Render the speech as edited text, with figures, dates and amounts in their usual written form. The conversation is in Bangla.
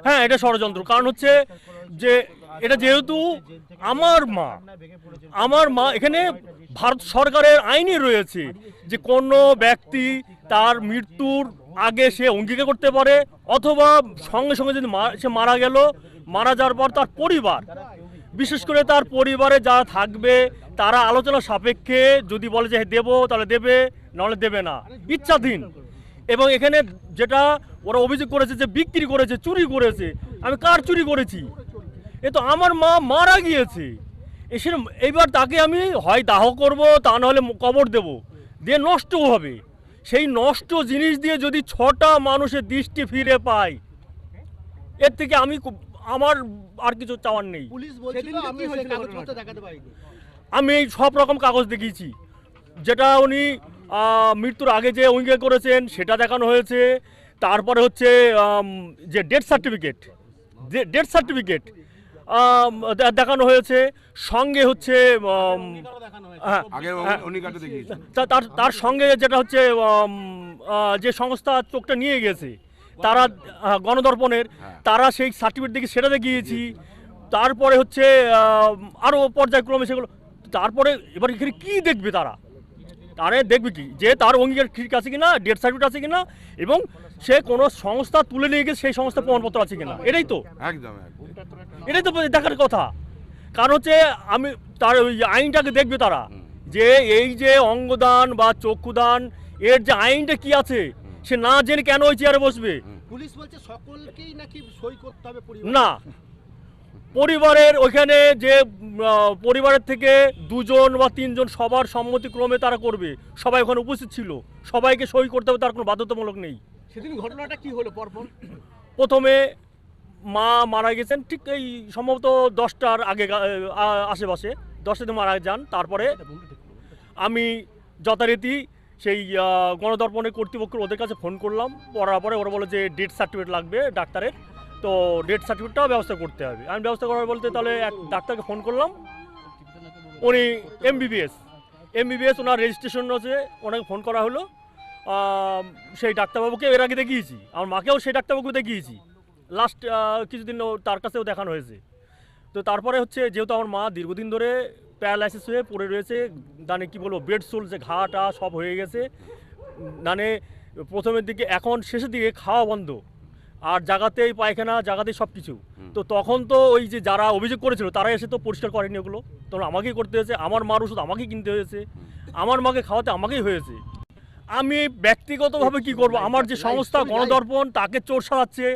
হ্যাঁ, এটা ষড়যন্ত্র। কারণ হচ্ছে যে এটা যেহেতু আমার মা এখানে ভারত সরকারের আইনই রয়েছে যে কোনো ব্যক্তি তার মৃত্যুর আগে সে অঙ্গীকার করতে পারে, অথবা সঙ্গে সঙ্গে যদি সে মারা গেল, মারা যাওয়ার পর তার পরিবার, বিশেষ করে তার পরিবারে যারা থাকবে তারা আলোচনা সাপেক্ষে যদি বলে যে দেবো তাহলে দেবে, নাহলে দেবে না, ইচ্ছাধীন। এবং এখানে যেটা ওরা অভিযোগ করেছে যে বিক্রি করেছে, চুরি করেছে, আমি কার চুরি করেছি? এ তো আমার মা মারা গিয়েছে, এসে এইবার তাকে আমি হয় দাহ করব, তা নাহলে কবর দেব, দিয়ে নষ্টও হবে। সেই নষ্ট জিনিস দিয়ে যদি 6টা মানুষের দৃষ্টি ফিরে পায়, এর থেকে আমার আর কিছু চাওয়ার নেই। আমি এই সব রকম কাগজ দেখিয়েছি, যেটা উনি মৃত্যুর আগে যে অঙ্গীকার করেছেন সেটা দেখানো হয়েছে। তারপরে হচ্ছে যে ডেথ সার্টিফিকেট দেখানো হয়েছে, সঙ্গে হচ্ছে তার সঙ্গে যেটা হচ্ছে যে সংস্থা চোখটা নিয়ে গেছে তারা গণদর্পণের, তারা সেই সার্টিফিকেট দেখে সেটা দেখিয়েছি। তারপরে হচ্ছে আরও পর্যায়ক্রমে সেগুলো। তারপরে এবার এখানে কী দেখবে তারা দেখবে কি যে তার অঙ্গীকার ঠিক আছে কিনা, ডেথ সার্টিফিকেট আছে কিনা, এবং সে কোনো সংস্থা তুলে নিয়ে গেছে সেই সংস্থার প্রমাণপত্র আছে কিনা। এটাই তো দেখার কথা। কারণ হচ্ছে আমি তার ওই আইনটাকে দেখবে তারা, যে এই যে অঙ্গদান বা চক্ষুদান এর যে আইনটা কি আছে, সে না জেনে কেন ওই চেয়ারে বসবে? পুলিশ বলছে সকলকেই নাকি সই করতে হবে না, পরিবারের ওইখানে যে পরিবারের থেকে 2জন বা 3জন সবার সম্মতিক্রমে তারা করবে, সবাই ওখানে উপস্থিত ছিল, সবাইকে সই করতে হবে, তার কোনো বাধ্যতামূলক নেই। সেদিন ঘটনাটা কি হলো? পরপর প্রথমে মা মারা গেছেন ঠিক এই সম্ভবত 10টার আগে আশেপাশে, 10টাতে মারা যান। তারপরে আমি যথারীতি সেই গণদর্পণের কর্তৃপক্ষের ওদের কাছে ফোন করলাম, করার পরে ওরা বলে যে ডেথ সার্টিফিকেট লাগবে ডাক্তারের, তো ডেথ সার্টিফিকেটটাও ব্যবস্থা করতে হবে। আমি ব্যবস্থা করার বলতে তাহলে এক ডাক্তারকে ফোন করলাম, উনি এমবিবিএস ওনার রেজিস্ট্রেশন আছে, ওনাকে ফোন করা হলো। সেই ডাক্তারবাবুকে এর আগে দেখিয়েছি, আমার মাকেও সেই ডাক্তারবাবুকে দেখিয়েছি, লাস্ট কিছুদিন তার কাছেও দেখানো হয়েছে। তো তারপরে হচ্ছে যেহেতু আমার মা দীর্ঘদিন ধরে প্যারালাইসিস হয়ে পড়ে রয়েছে, মানে কি বলবো, বেড সোল যে ঘাটা সব হয়ে গেছে, মানে প্রথমের দিকে, এখন শেষের দিকে খাওয়া বন্ধ, আর জায়গাতেই পায়খানা, জায়গাতেই সব কিছু। তো তখন তো ওই যে যারা অভিযোগ করেছিল তারা এসে তো পরিষ্কার করেনি ওগুলো, তখন আমাকেই করতে হয়েছে। আমার মার ওষুধ আমাকেই কিনতে হয়েছে, আমার মাকে খাওয়াতে আমাকেই হয়েছে। আমি ব্যক্তিগতভাবে কি করব? আমার যে সংস্থা গণদর্পণ তাকে চোর সাজাচ্ছে,